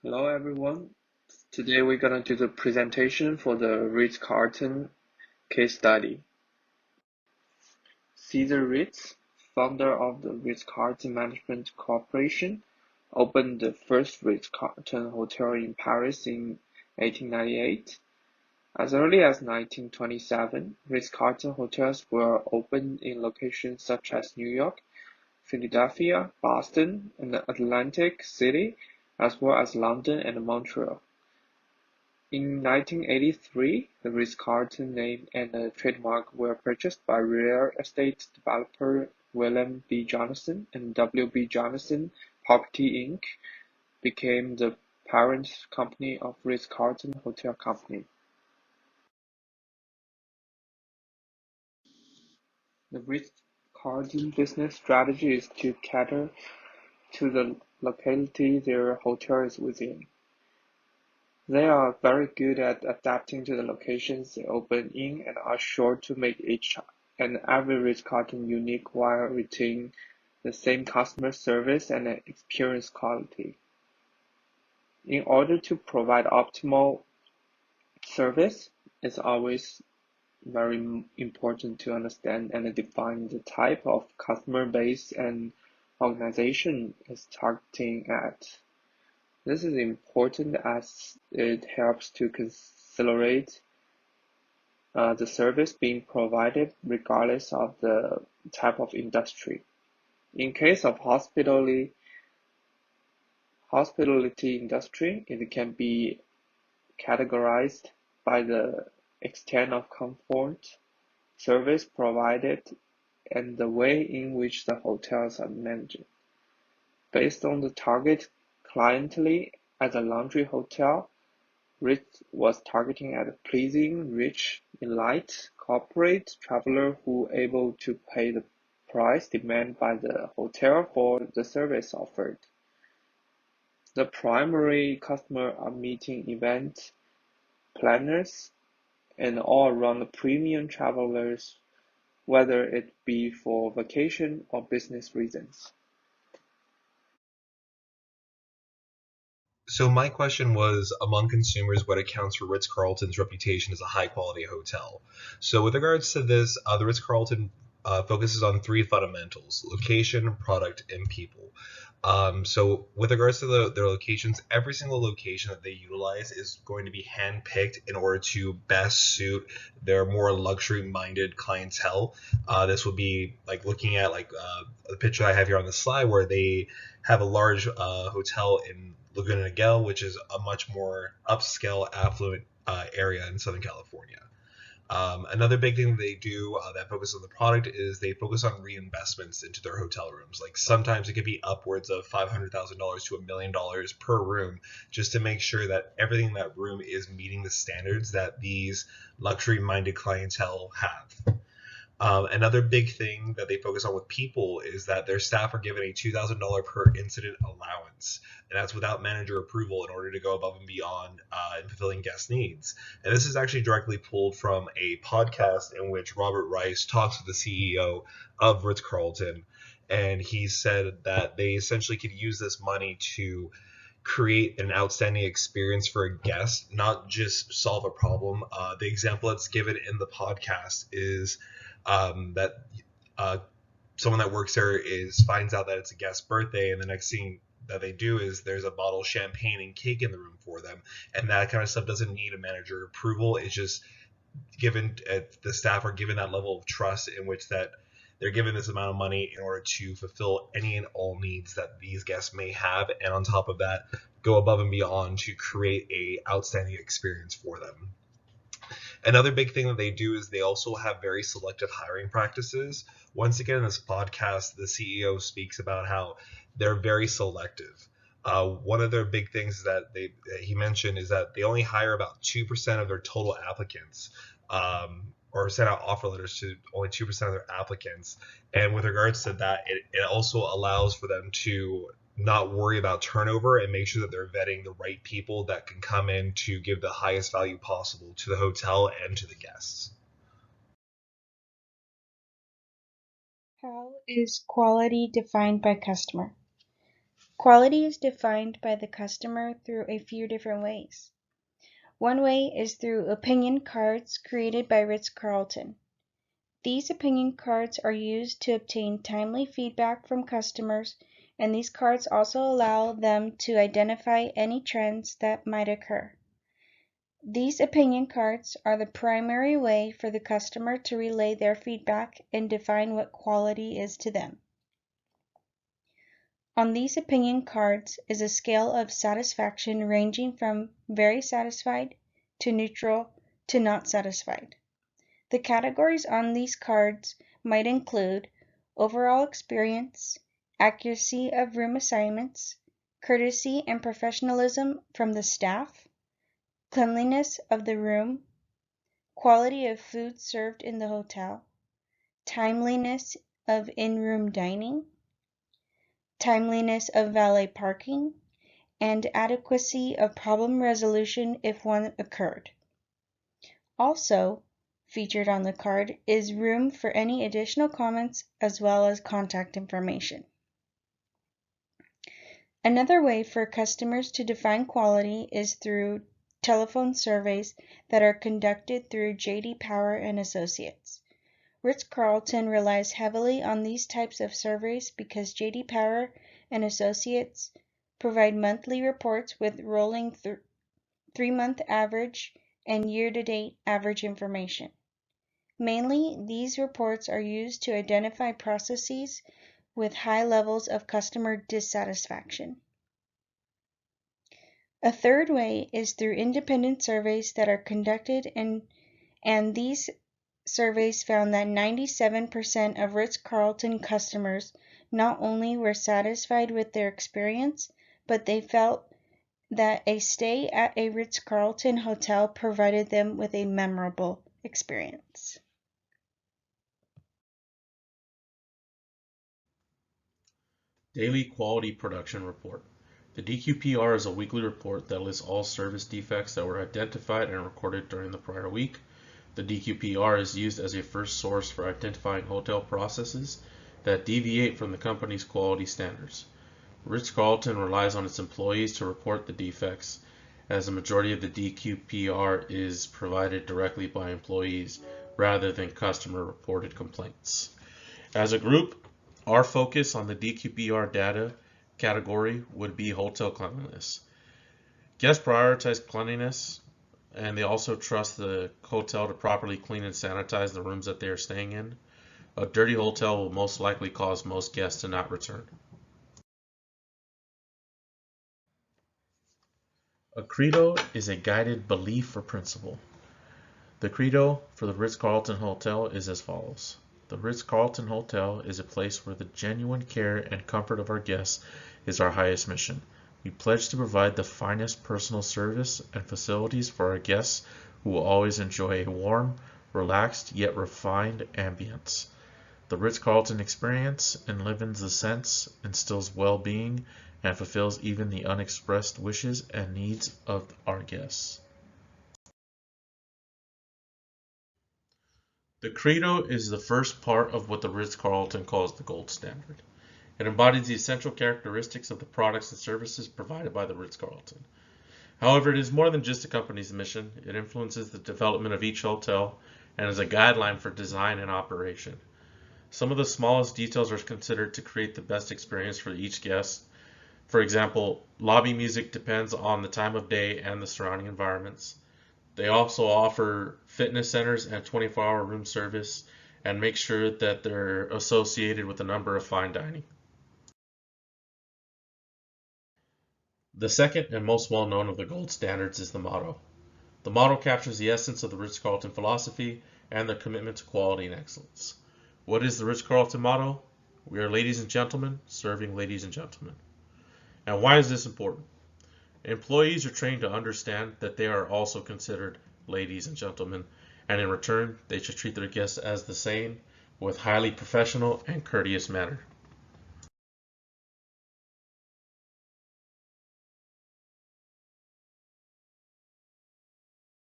Hello everyone. Today we're gonna do the presentation for the Ritz-Carlton case study. Caesar Ritz, founder of the Ritz-Carlton Management Corporation, opened the first Ritz-Carlton hotel in Paris in 1898. As early as 1927, Ritz-Carlton hotels were opened in locations such as New York, Philadelphia, Boston, and Atlantic City, as well as London and Montreal. In 1983, the Ritz-Carlton name and the trademark were purchased by real estate developer William B. Johnson, and W. B. Johnson Property Inc. became the parent company of Ritz-Carlton Hotel Company. The Ritz-Carlton business strategy is to cater to the locality their hotel is within. They are very good at adapting to the locations they open in and are sure to make each and every Ritz-Carlton unique while retaining the same customer service and experience quality. In order to provide optimal service, it's always very important to understand and define the type of customer base and organization is targeting at. This is important as it helps to accelerate the service being provided regardless of the type of industry. In case of hospitality industry, it can be categorized by the extent of comfort, service provided, and the way in which the hotels are managed. Based on the target clientele as a luxury hotel, Ritz was targeting at a pleasing, rich, elite, corporate traveler who able to pay the price demanded by the hotel for the service offered. The primary customer are meeting event planners and all-around premium travelers, whether it be for vacation or business reasons. So my question was, among consumers, what accounts for Ritz-Carlton's reputation as a high-quality hotel? So with regards to this, the Ritz-Carlton focuses on three fundamentals: location, product, and people. So with regards to their locations, every single location that they utilize is going to be handpicked in order to best suit their more luxury-minded clientele. This would be like looking at the picture I have here on the slide, where they have a large hotel in Laguna Niguel, which is a much more upscale, affluent area in Southern California. Another big thing they do that focus on the product is they focus on reinvestments into their hotel rooms. Like sometimes it could be upwards of $500,000 to $1 million per room, just to make sure that everything in that room is meeting the standards that these luxury-minded clientele have. Another big thing that they focus on with people is that their staff are given a $2,000 per incident allowance, and that's without manager approval in order to go above and beyond in fulfilling guest needs. And this is actually directly pulled from a podcast in which Robert Rice talks with the CEO of Ritz-Carlton, and he said that they essentially could use this money to create an outstanding experience for a guest, not just solve a problem. The example that's given in the podcast is that someone that works there finds out that it's a guest's birthday, and the next thing that they do is there's a bottle of champagne and cake in the room for them, and that kind of stuff doesn't need a manager approval. It's just given the staff are given that level of trust in which that they're given this amount of money in order to fulfill any and all needs that these guests may have, and on top of that, go above and beyond to create a outstanding experience for them. Another big thing that they do is they also have very selective hiring practices. Once again, in this podcast, the CEO speaks about how they're very selective. One of their big things that he mentioned is that they only hire about 2% of their total applicants, or send out offer letters to only 2% of their applicants. And with regards to that, it also allows for them to not worry about turnover and make sure that they're vetting the right people that can come in to give the highest value possible to the hotel and to the guests. How is quality defined by customer? Quality is defined by the customer through a few different ways. One way is through opinion cards created by Ritz-Carlton. These opinion cards are used to obtain timely feedback from customers, and these cards also allow them to identify any trends that might occur. These opinion cards are the primary way for the customer to relay their feedback and define what quality is to them. On these opinion cards is a scale of satisfaction ranging from very satisfied to neutral to not satisfied. The categories on these cards might include overall experience, accuracy of room assignments, courtesy and professionalism from the staff, cleanliness of the room, quality of food served in the hotel, timeliness of in-room dining, timeliness of valet parking, and adequacy of problem resolution if one occurred. Also, featured on the card is room for any additional comments as well as contact information. Another way for customers to define quality is through telephone surveys that are conducted through J.D. Power and Associates. Ritz-Carlton relies heavily on these types of surveys because J.D. Power and Associates provide monthly reports with rolling 3-month average and year-to-date average information. Mainly, these reports are used to identify processes with high levels of customer dissatisfaction. A third way is through independent surveys that are conducted, and these surveys found that 97% of Ritz-Carlton customers not only were satisfied with their experience, but they felt that a stay at a Ritz-Carlton hotel provided them with a memorable experience. Daily Quality Production Report. The DQPR is a weekly report that lists all service defects that were identified and recorded during the prior week. The DQPR is used as a first source for identifying hotel processes that deviate from the company's quality standards. Ritz-Carlton relies on its employees to report the defects, as the majority of the DQPR is provided directly by employees rather than customer-reported complaints. As a group, our focus on the DQPR data category would be hotel cleanliness. Guests prioritize cleanliness, and they also trust the hotel to properly clean and sanitize the rooms that they are staying in. A dirty hotel will most likely cause most guests to not return. A credo is a guided belief or principle. The credo for the Ritz-Carlton Hotel is as follows. The Ritz-Carlton Hotel is a place where the genuine care and comfort of our guests is our highest mission. We pledge to provide the finest personal service and facilities for our guests who will always enjoy a warm, relaxed, yet refined ambience. The Ritz-Carlton experience enlivens the sense, instills well-being, and fulfills even the unexpressed wishes and needs of our guests. The credo is the first part of what the Ritz-Carlton calls the gold standard. It embodies the essential characteristics of the products and services provided by the Ritz-Carlton. However, it is more than just the company's mission. It influences the development of each hotel and is a guideline for design and operation. Some of the smallest details are considered to create the best experience for each guest. For example, lobby music depends on the time of day and the surrounding environments. They also offer fitness centers and 24-hour room service and make sure that they're associated with a number of fine dining. The second and most well-known of the gold standards is the motto. The motto captures the essence of the Ritz-Carlton philosophy and their commitment to quality and excellence. What is the Ritz-Carlton motto? We are ladies and gentlemen, serving ladies and gentlemen. And why is this important? Employees are trained to understand that they are also considered ladies and gentlemen, and in return, they should treat their guests as the same with highly professional and courteous manner.